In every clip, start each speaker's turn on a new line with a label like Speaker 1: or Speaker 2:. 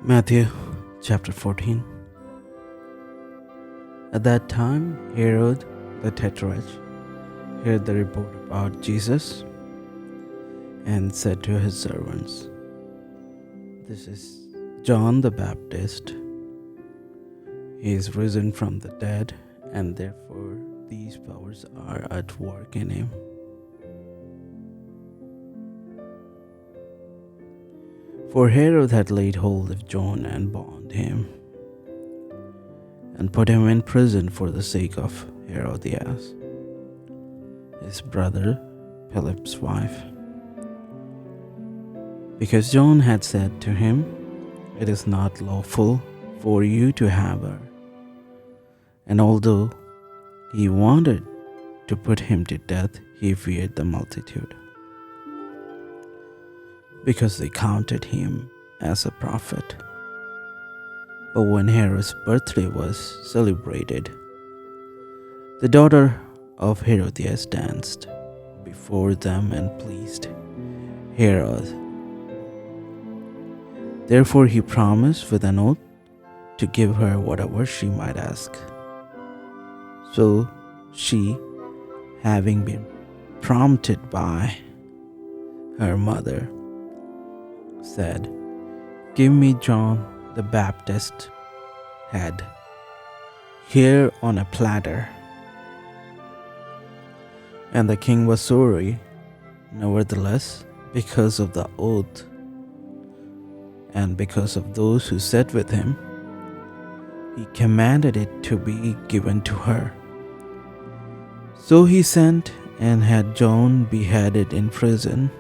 Speaker 1: Matthew chapter 14. At that time, Herod the Tetrarch heard the report about Jesus and said to his servants, "This is John the Baptist. He is risen from the dead, and therefore these powers are at work in him." For Herod had laid hold of John and bound him, and put him in prison for the sake of Herodias, his brother Philip's wife, because John had said to him, "It is not lawful for you to have her." And although he wanted to put him to death, he feared the multitude, because they counted him as a prophet. But when Herod's birthday was celebrated, the daughter of Herodias danced before them and pleased Herod. Therefore he promised with an oath to give her whatever she might ask. So she, having been prompted by her mother, said, "Give me John the Baptist's head here on a platter." And the king was sorry. Nevertheless, because of the oath and because of those who sat with him, he commanded it to be given to her. So he sent and had John beheaded in prison,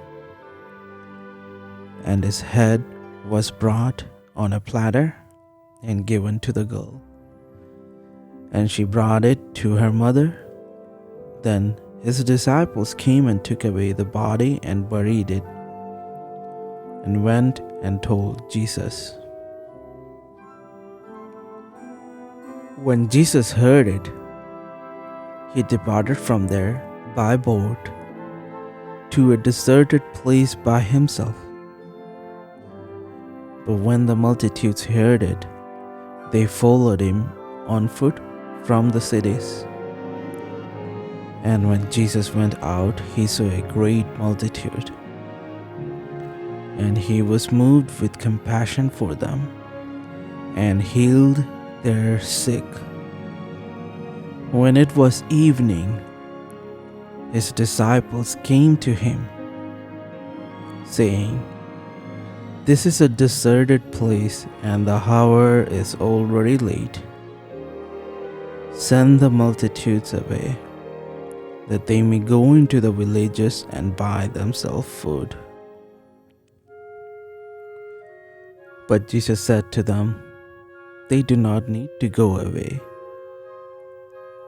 Speaker 1: and his head was brought on a platter and given to the girl. And she brought it to her mother. Then his disciples came and took away the body and buried it, and went and told Jesus. When Jesus heard it, he departed from there by boat to a deserted place by himself. But when the multitudes heard it, they followed him on foot from the cities. And when Jesus went out, he saw a great multitude, and he was moved with compassion for them, and healed their sick. When it was evening, his disciples came to him, saying, "This is a deserted place, and the hour is already late. Send the multitudes away, that they may go into the villages and buy themselves food." But Jesus said to them, "They do not need to go away.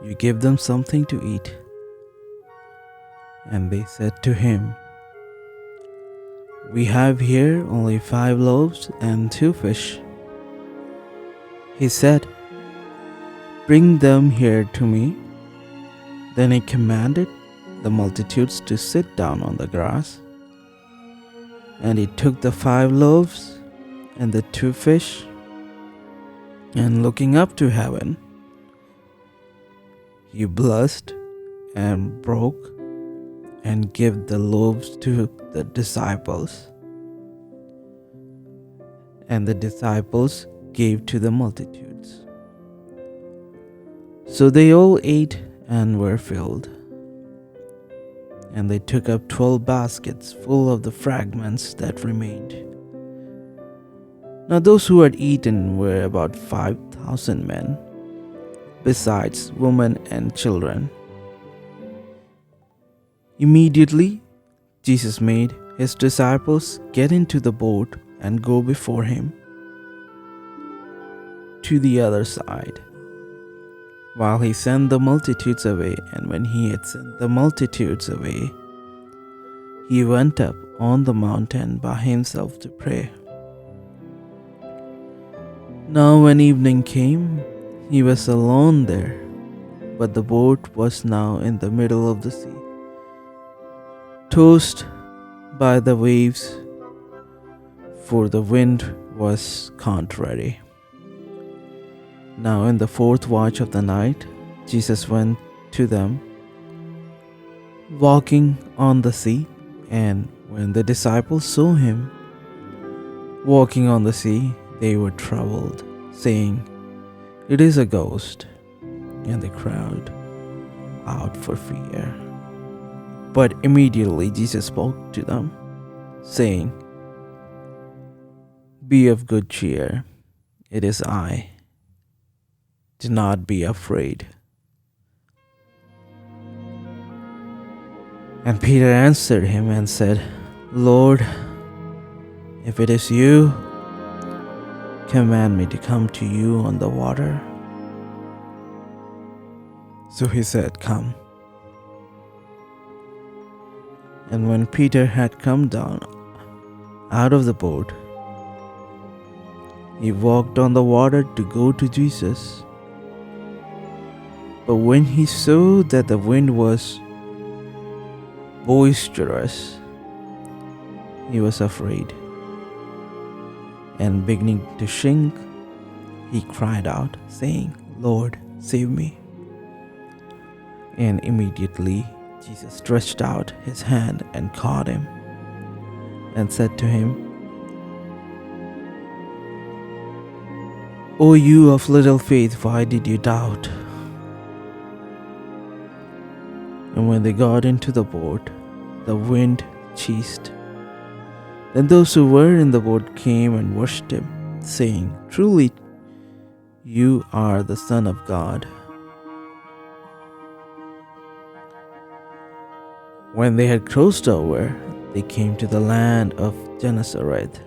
Speaker 1: You give them something to eat." And they said to him, "We have here only 5 loaves and 2 fish." He said, "Bring them here to me." Then he commanded the multitudes to sit down on the grass. And he took the 5 loaves and the 2 fish, and looking up to heaven, he blessed and broke and gave the loaves to the disciples, and the disciples gave to the multitudes. So they all ate and were filled. And they took up 12 baskets full of the fragments that remained. Now those who had eaten were about 5,000 men, besides women and children. Immediately, Jesus made his disciples get into the boat and go before him to the other side, while he sent the multitudes away. And when he had sent the multitudes away, he went up on the mountain by himself to pray. Now when evening came, he was alone there, but the boat was now in the middle of the sea, tossed by the waves, for the wind was contrary. Now, in the fourth watch of the night, Jesus went to them, walking on the sea. And when the disciples saw him walking on the sea, they were troubled, saying, "It is a ghost," and they cried out for fear. But immediately Jesus spoke to them, saying, "Be of good cheer, it is I. Do not be afraid." And Peter answered him and said, "Lord, if it is you, command me to come to you on the water." So he said, "Come." And when Peter had come down out of the boat, he walked on the water to go to Jesus. But when he saw that the wind was boisterous, he was afraid, and beginning to sink, he cried out, saying, "Lord, save me." And immediately Jesus stretched out his hand and caught him, and said to him, "O you of little faith, why did you doubt?" And when they got into the boat, the wind ceased. Then those who were in the boat came and worshipped him, saying, "Truly, you are the Son of God." When they had crossed over, they came to the land of Gennesaret.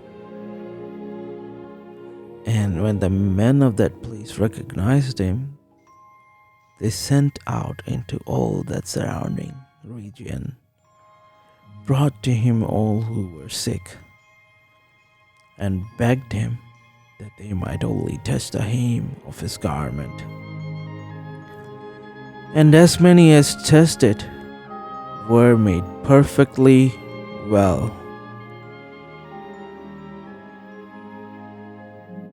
Speaker 1: And when the men of that place recognized him, they sent out into all that surrounding region, brought to him all who were sick, and begged him that they might only touch the hem of his garment. And as many as touched it were made perfectly well.